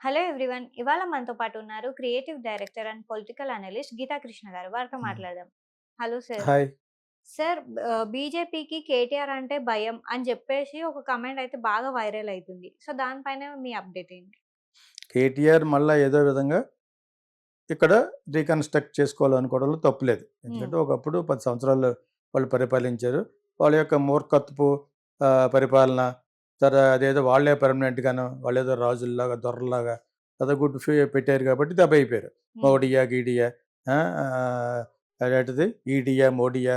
Hello everyone. ఇవాళ మనతో పాటు ఉన్నారు creative director and political analyst Geetha Krishna garu. వారితో హ్మ్. మాట్లాడదాం. Hello sir. హాయ్. సార్, బీజేపీకి కేటీఆర్ అంటే భయం అని చెప్పేసి ఒక కమెంట్ అయితే బాగా వైరల్ అయితుంది. సో, దానిపైన మీ అప్డేట్ ఏంటి? కేటీఆర్ మళ్ళా ఏదో విధంగా ఇక్కడ రీకన్‌స్ట్రక్ట్ చేసుకోవాలనుకోవడంలో తప్పులేదు. హ్మ్. ఎందుకంటే ఒకప్పుడు 10 సంవత్సరాలు వాళ్ళు పరిపాలించారు. వాళ్ళ యొక్క మూర్ఖత్వపు పరిపాలన అదేదో వాళ్ళే పర్మనెంట్‌గాను వాళ్ళేదో రాజుల్లాగా, దొరల్లాగా కథగుడ్డు పెట్టారు కాబట్టి దెబ్బయిపోయారు. హ్మ్. మోడీయా, గీడియా అదేంటిది ఈడియా, మోడియా,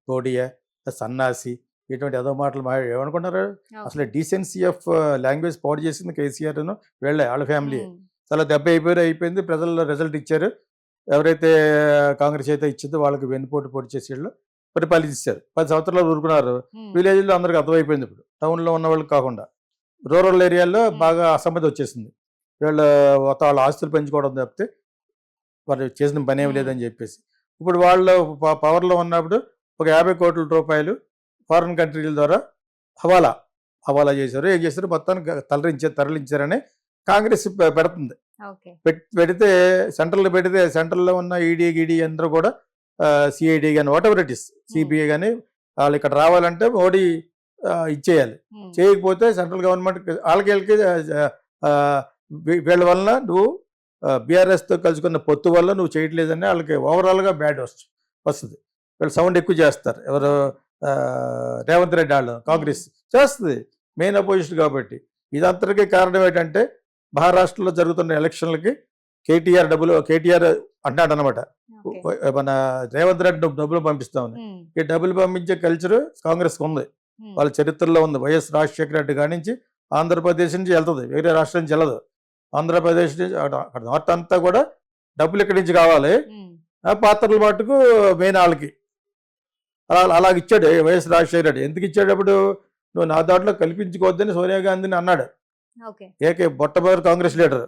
పోడియా, సన్నాసి ఇటువంటి ఎదో మాటలు ఏమనుకున్నారు? అసలు ఓకే. డీసెన్సీ ఆఫ్ లాంగ్వేజ్ పాడు చేసింది కేసీఆర్‌ను వీళ్ళే ఆళ్ళ ఫ్యామిలీయే. హ్మ్. చాలా దెబ్బ అయిపోయింది. ప్రజల్లో రిజల్ట్ ఇచ్చారు. ఎవరైతే కాంగ్రెస్ అయితే ఇచ్చిందో వాళ్ళకి వెన్నుపోటు పొడిచేసీళ్ళు పరిపాలించేశారు. 10 సంవత్సరాలు ఊరుకున్నారు. హ్మ్. విలేజ్‌లో అందరికి అర్థమైపోయింది ఇప్పుడు. టౌన్‌లో ఉన్న వాళ్ళకి కాకుండా. రూరల్ ఏరియాల్లో హ్మ్. బాగా అసమ్మతి వచ్చేసింది. వీళ్ళు వాళ్ళ ఆస్తులు పెంచుకోవడం తప్పితే వాళ్ళు చేసిన పనేమి హ్మ్. లేదని చెప్పేసి. ఇప్పుడు వాళ్ళు పవర్‌లో ఉన్నప్పుడు ఒక ₹50,00,00,000 ఫారిన్ కంట్రీల ద్వారా హవాలా, హవాలా చేశారు. ఏం చేశారు మొత్తానికి తరలించారని కాంగ్రెస్ పెడుతుంది. ఓకే. పెడితే సెంట్రల్‌లో పెడితే సెంట్రల్‌లో ఉన్న ఈడీ, గీడీ అందరూ కూడా సీఐడీ గాని వాటెవర్ ఇట్ ఈస్ హ్మ్. సీబీఐ గాని వాళ్ళు ఇక్కడ రావాలంటే మోడీ ఇచ్చేయాలి. హ్మ్. చేయకపోతే సెంట్రల్ గవర్నమెంట్ ఆళ్ళకి ఈళ్ళకి ఆహ్, వీళ్ళ వలన నువ్వు బీఆర్ఎస్‌తో కలుసుకున్న పొత్తు వల్ల నువ్వు చేయట్లేదని ఆళ్ళకి ఓవరాల్‌గా బ్యాడ్ వస్తది. వీళ్ళు సౌండ్ ఎక్కువ చేస్తారు. ఎవరు ఓకే. రేవంత్ రెడ్డి ఆళ్ళు హ్మ్. కాంగ్రెస్ చేస్తది. మెయిన్ అపోజిషన్ కాబట్టి. ఇదంతటికి కారణం ఏంటంటే మహారాష్ట్రలో జరుగుతున్న ఎలక్షన్‌లకి కేటీఆర్ అంటున్నాడనమాట. ఓకే. మన రేవంత్ రెడ్డి డబ్బులు పంపిస్తామని. హ్మ్. ఈ డబ్బులు పంపించే కల్చరు కాంగ్రెస్‌కుంది. హ్మ్. వాళ్ళ చరిత్రలో ఉంది. వైఎస్ రాజశేఖర రెడ్డి కానించి ఆంధ్రప్రదేశ్ నుంచి ఎళ్తది. వేరే రాష్ట్రం నుంచి ఎళ్ళదు. ఆంధ్రప్రదేశ్ నుంచి అక్కడ నార్త్ అంతా కూడా డబ్బులు ఇక్కడి నుంచి కావాలి. హ్మ్. పాత్రలు మట్టుకు మెయిన్ ఆళ్ళకి. అలాగిచ్చాడు వైఎస్ రాజశేఖర రెడ్డి. ఎందుకిచ్చాడప్పుడు? "నువ్వు నా దాంట్లో కల్పించుకోవద్దని" సోనియా గాంధీని అన్నాడు. ఓకే. మొట్టమొదటి కాంగ్రెస్ లీడర్.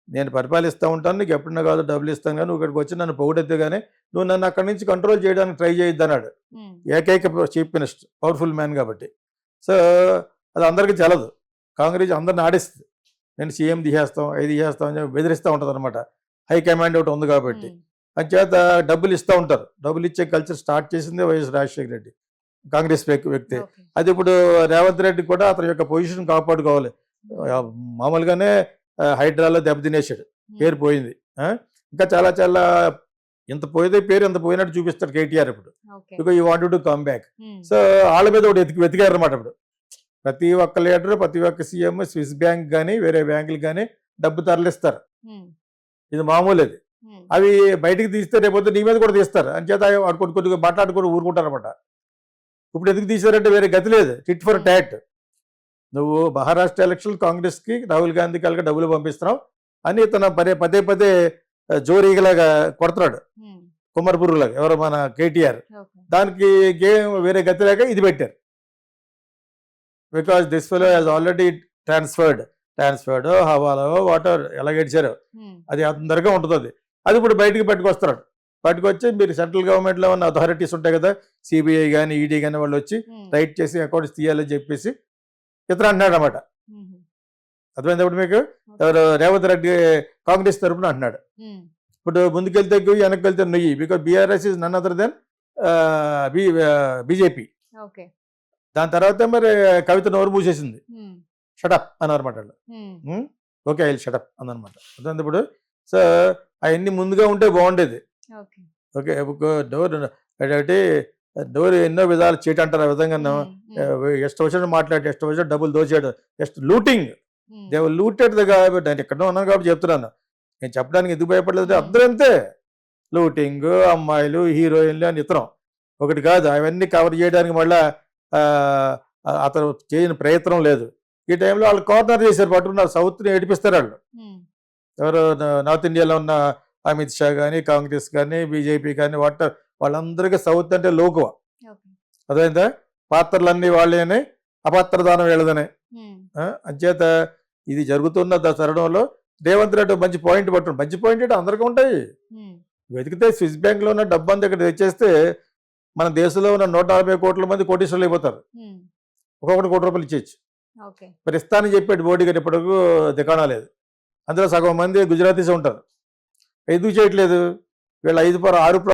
"నేను పరిపాలిస్తా ఉంటాను. నీకు ఎప్పుడన్నా కావాలో డబ్బులిస్తాను గానీ, నువ్వు ఇక్కడికి వచ్చి నన్ను పొగిడితే గానీ, నువ్వు నన్ను అక్కడి నుంచి కంట్రోల్ చేయడానికి ట్రై చేయొద్దన్నాడు." హ్మ్. ఏకైక చీఫ్ మినిస్టర్. పవర్‌ఫుల్ మ్యాన్ కాబట్టి. సో, అది అందరికీ చెల్లదు. కాంగ్రెస్ అందరిని ఆడిస్తది. నేను సీఎం తీసేస్తాం, అయి తీసేస్తాం అని చెప్పి బెదిరిస్తా ఉంటదనమాట. హైకమాండ్ ఒకటి ఉంది కాబట్టి. హ్మ్. అంచేత డబ్బులిస్తా ఉంటారు. డబ్బులిచ్చే కల్చర్ స్టార్ట్ చేసిందే వైఎస్ రాజశేఖర రెడ్డి. కాంగ్రెస్ వ్యక్తే. ఓకే. అది ఇప్పుడు రేవంత్ రెడ్డి కూడా అతని యొక్క పొజిషన్ కాపాడుకోవాలి. హ్మ్. మామూలుగానే హైడ్రాలో దెబ్బతినేసాడు. హ్మ్. పేరు పోయింది. ఆ! ఇంకా చాలా చాలా ఇంత పోయేదే పేరు ఇంత పోయినట్టు చూపిస్తాడు కేటీఆర్ ఇప్పుడు. Okay. Because you wanted to come back. హ్మ్. సో, ఆళ్ళ మీద ఒకటి వెతికారనమాట ఇప్పుడు. ప్రతి ఒక్క లీడరు, ప్రతి ఒక్క సీఎం స్విస్ బ్యాంక్ గాని, వేరే బ్యాంకులకు గాని డబ్బు తరలిస్తారు. హ్మ్. ఇది మామూలది. హ్మ్. అవి బయటికి తీస్తే రేపొద్దున నీ మీద కూడా తీస్తారు. అంచేత ఆడు కొద్దిగా మాట్లాడుకొని ఊరుకుంటారనమాట. ఇప్పుడు ఎందుకు తీశారంటే వేరే గతి లేదు. టిట్ ఫర్ హ్మ్. టాట్. నువ్వు మహారాష్ట్ర ఎలక్షన్ కాంగ్రెస్‌కి రాహుల్ గాంధీకి ఆళ్ళకి డబ్బులు పంపిస్తున్నావు అని ఇతను పదే పదే జోరీగలాగా కొడతాడు. హ్మ్. కుమ్మరిపురుగులాగా ఎవరు మన కేటీఆర్. ఓకే. దానికి వేరే గతి లేక ఇది పెట్టారు. బికాజ్ దిస్ ఫెలో హాస్ హ్మ్. ఆల్రెడీ ట్రాన్స్‌ఫర్డో, హవాలాలో వాటెవర్ ఎలాగేడ్చారో హ్మ్. అది అందరిగా ఉంటదది. అది ఇప్పుడు బయటికి పట్టుకొస్తున్నాడు. పట్టుకొచ్చి మీరు సెంట్రల్ గవర్నమెంట్‌లో ఉన్న అథారిటీస్ ఉంటాయి కదా! సీబీఐ గాని, ఈడీ గాని వాళ్ళొచ్చి హ్మ్. రైడ్ చేసి అకౌంట్స్ తీయాలని చెప్పేసి ఇతను అంటున్నాడనమాట. హుహు. అర్థమైందా ఇప్పుడు మీకు? ఓకే. ఎవరు రేవంత్ రెడ్డి కాంగ్రెస్ తరపున అంటున్నాడు. హ్మ్. ఇప్పుడు ముందుకెళ్తే ఎగ్గు, వెనక్కెళ్తే నుయ్యి. Because BRS is none other than BJP. Okay. దాని తర్వాత మరి కవిత నోరు మూసేసింది. హ్మ్. షటప్ అన్నారన్నమాట ఆళ్ళు. Hmm. Hmm. Okay. I will shut up అందనమాట. అర్థమైందా ఇప్పుడు? సో, అయన్నీ ముందుగా ఉంటే బావుండేది. ఓకే. ఓకే. ఒక డోర్ అదేంటి డోర్ ఎన్నో విధాలు చీటంటారు ఆ విధంగాను. హ్మ్. హ్మ్. ఇష్టం వచ్చినట్టు మాట్లాడి, ఇష్టం వచ్చినట్టు డబ్బులు దోచేయడం. లూటింగ్. హ్మ్. దే వర్ లూటెడ్ నేను ఎక్కడో ఉన్నాను కాబట్టి చెప్తున్నాను. నేను చెప్పడానికి ఎందుకు భయపడలేదంటే హ్మ్. అందరూ అంతే. లూటింగు, అమ్మాయిలు, హీరోయిన్‌లు అని ఇతరం. ఒకటి కాదు అవన్నీ కవర్ చేయడానికి మళ్ళా ఆహ్, అతను చేయని ప్రయత్నం లేదు. ఈ టైంలో ఆళ్ళు కార్నర్ చేశారు పట్టుకున్నారు. సౌత్‌ని ఏడిపిస్తారాళ్ళు. హ్మ్. ఎవరు నార్త్ ఇండియాలో ఉన్న అమిత్ షా గాని, కాంగ్రెస్ గాని, బీజేపీ గాని వాళ్ళందరికీ సౌత్ అంటే లోకువ. ఓకే. అర్థమైందా? పాత్రలన్నీ వాళ్ళేనే, అపాత్రదానం వీళ్ళదనే. హ్మ్. అంచేత ఇది జరుగుతున్న తరుణంలో రేవంత్ రెడ్డి మంచి పాయింట్ పట్టుండు. మంచి పాయింట్ అంటే అందరికీ ఉంటాయి. హ్మ్. వెతికితే స్విస్ బ్యాంక్‌లో ఉన్న డబ్బంతా ఇక్కడ తెచ్చేస్తే మన దేశంలో ఉన్న 140,00,00,000 మంది కోటీశ్వరులయిపోతారు. హ్మ్. ఒక్కొక్కడు రూ. 1,00,00,000 ఇచ్చేయొచ్చు. ఓకే. మరి ఇస్తా అని చెప్పాడు మోడీ గారు ఇప్పటివరకు దికాణా లేదు. అందులో సగం మంది గుజరాతీస్ ఉంటారు. ఎందుకు చేయట్లేదు? వీళ్ళు 6